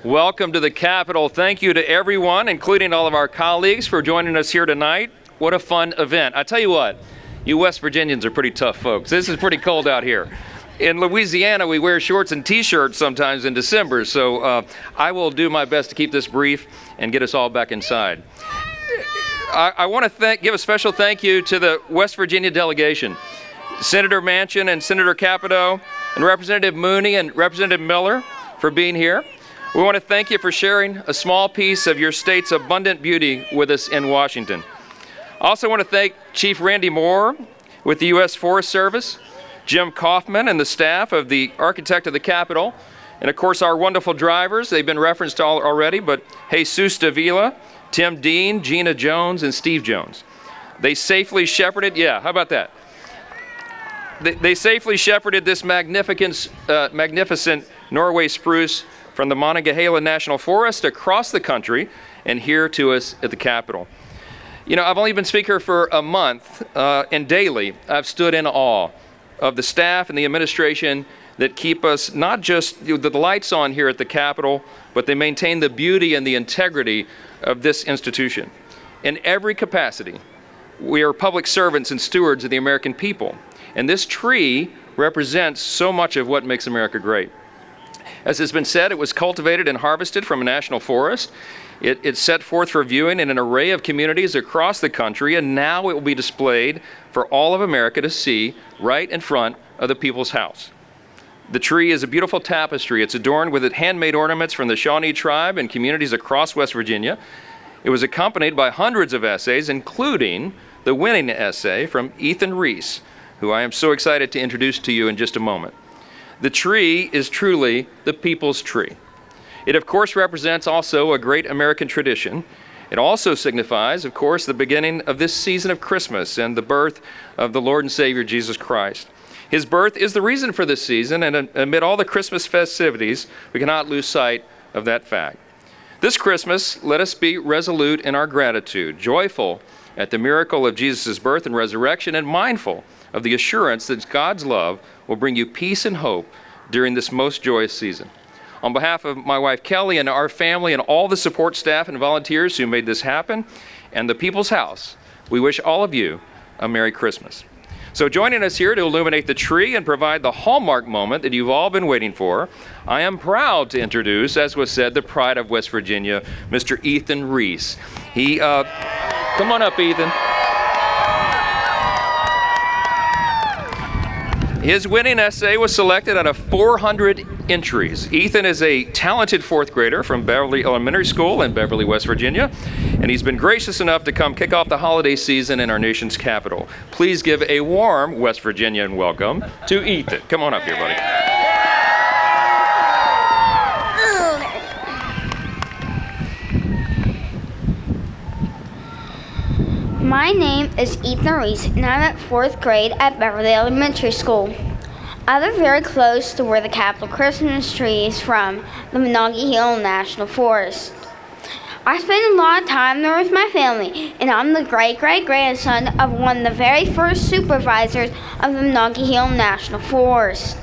Welcome to the Capitol. Thank you to everyone, including all of our colleagues, for joining us here tonight. What a fun event. I tell you what, you West Virginians are pretty tough folks. This is pretty cold out here. In Louisiana, we wear shorts and t-shirts sometimes in December, so I will do my best to keep this brief and get us all back inside. I want to give a special thank you to the West Virginia delegation, Senator Manchin and Senator Capito, and Representative Mooney and Representative Miller for being here. We want to thank you for sharing a small piece of your state's abundant beauty with us in Washington. I also want to thank Chief Randy Moore with the U.S. Forest Service, Jim Kaufman and the staff of the Architect of the Capitol, and of course our wonderful drivers. They've been referenced already, but Jesus Davila, Tim Dean, Gina Jones, and Steve Jones. They safely shepherded, how about that? They safely shepherded this magnificent Norway spruce from the Monongahela National Forest across the country and here to us at the Capitol. You know, I've only been speaker for a month, and daily I've stood in awe of the staff and the administration that keep us not just the lights on here at the Capitol, but they maintain the beauty and the integrity of this institution. In every capacity, we are public servants and stewards of the American people, and this tree represents so much of what makes America great. As has been said, it was cultivated and harvested from a national forest. It's set forth for viewing in an array of communities across the country, and now it will be displayed for all of America to see right in front of the People's House. The tree is a beautiful tapestry. It's adorned with handmade ornaments from the Shawnee tribe and communities across West Virginia. It was accompanied by hundreds of essays, including the winning essay from Ethan Reese, who I am so excited to introduce to you in just a moment. The tree is truly the people's tree. It, of course, represents also a great American tradition. It also signifies, of course, the beginning of this season of Christmas and the birth of the Lord and Savior, Jesus Christ. His birth is the reason for this season, and amid all the Christmas festivities, we cannot lose sight of that fact. This Christmas, let us be resolute in our gratitude, joyful at the miracle of Jesus' birth and resurrection, and mindful of the assurance that God's love will bring you peace and hope during this most joyous season. On behalf of my wife Kelly and our family and all the support staff and volunteers who made this happen, and the People's House, we wish all of you a Merry Christmas. So joining us here to illuminate the tree and provide the hallmark moment that you've all been waiting for, I am proud to introduce, as was said, the pride of West Virginia, Mr. Ethan Reese. Come on up, Ethan. His winning essay was selected out of 400 entries. Ethan is a talented fourth grader from Beverly Elementary School in Beverly, West Virginia, and he's been gracious enough to come kick off the holiday season in our nation's capital. Please give a warm West Virginian welcome to Ethan. Come on up here, buddy. My name is Ethan Reese, and I'm at 4th grade at Beverly Elementary School. I live very close to where the Capitol Christmas tree is from, the Monongahela National Forest. I spend a lot of time there with my family, and I'm the great-great-grandson of one of the very first supervisors of the Monongahela National Forest.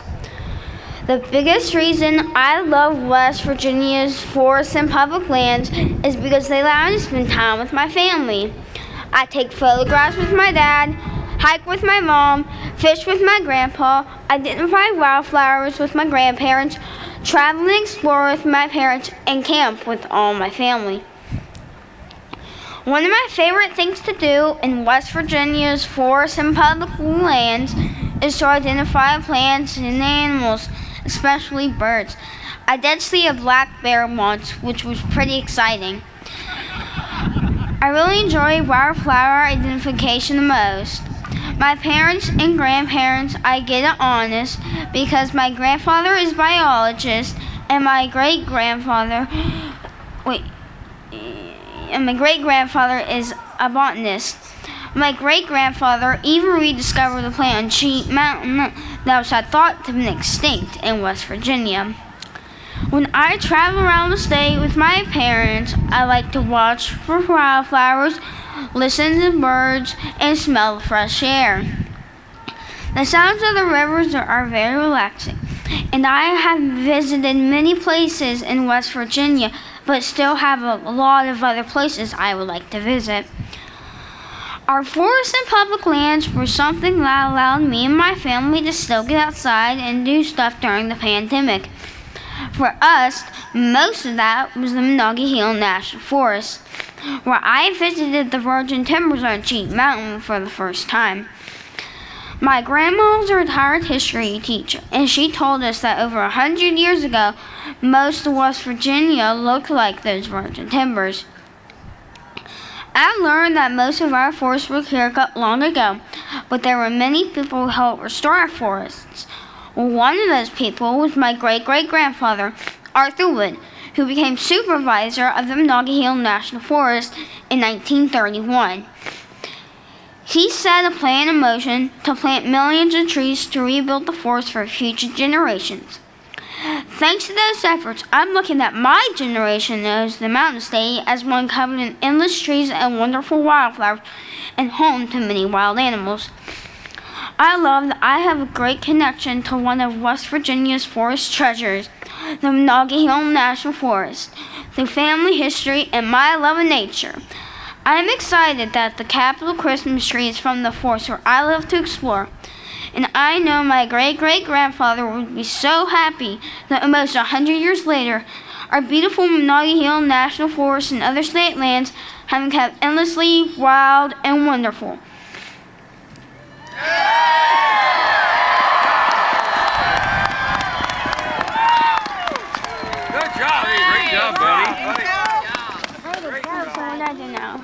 The biggest reason I love West Virginia's forests and public lands is because they allow me to spend time with my family. I take photographs with my dad, hike with my mom, fish with my grandpa, identify wildflowers with my grandparents, travel and explore with my parents, and camp with all my family. One of my favorite things to do in West Virginia's forests and public lands is to identify plants and animals, especially birds. I did see a black bear once, which was pretty exciting. I really enjoy wildflower identification the most. My parents and grandparents, I get it honest because my grandfather is a biologist and my great-grandfather is a botanist. My great-grandfather even rediscovered the plant on Sheep Mountain that was thought to be extinct in West Virginia. When I travel around the state with my parents, I like to watch for wildflowers, listen to birds, and smell the fresh air. The sounds of the rivers are very relaxing. And I have visited many places in West Virginia, but still have a lot of other places I would like to visit. Our forests and public lands were something that allowed me and my family to still get outside and do stuff during the pandemic. For us, most of that was the Monongahela Hill National Forest, where I visited the Virgin Timber Zone Cheat Mountain for the first time. My grandma was a retired history teacher, and she told us that over 100 years ago, most of West Virginia looked like those virgin timbers. I learned that most of our forests were clear-cut long ago, but there were many people who helped restore our forests. One of those people was my great-great-grandfather, Arthur Wood, who became supervisor of the Monongahela Hill National Forest in 1931. He set a plan in motion to plant millions of trees to rebuild the forest for future generations. Thanks to those efforts, I'm lucky that my generation knows the Mountain State as one covered in endless trees and wonderful wildflowers and home to many wild animals. I love that I have a great connection to one of West Virginia's forest treasures, the Monongahela Hill National Forest, through family history and my love of nature. I am excited that the capital Christmas tree is from the forest where I love to explore. And I know my great-great-grandfather would be so happy that almost 100 years later, our beautiful Monongahela Hill National Forest and other state lands have kept endlessly wild and wonderful. Good job. Great job, buddy.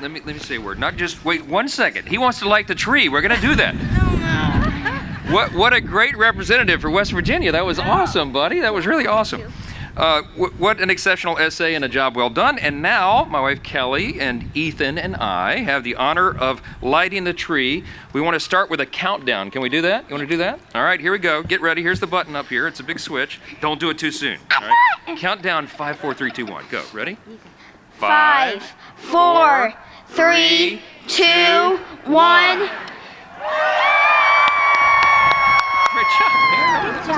Let me say a word. Not just wait 1 second. He wants to light the tree. We're gonna do that. What a great representative for West Virginia. That was awesome, buddy. That was really awesome. What an exceptional essay and a job well done. And now my wife Kelly and Ethan and I have the honor of lighting the tree. We want to start with a countdown. Can we do that? You want to do that? All right, here we go. Get ready. Here's the button up here. It's a big switch. Don't do it too soon. All right. Countdown 5, 4, 3, 2, 1. Go. Ready? 5, 4, 3, 2, 1. Great job, man. That's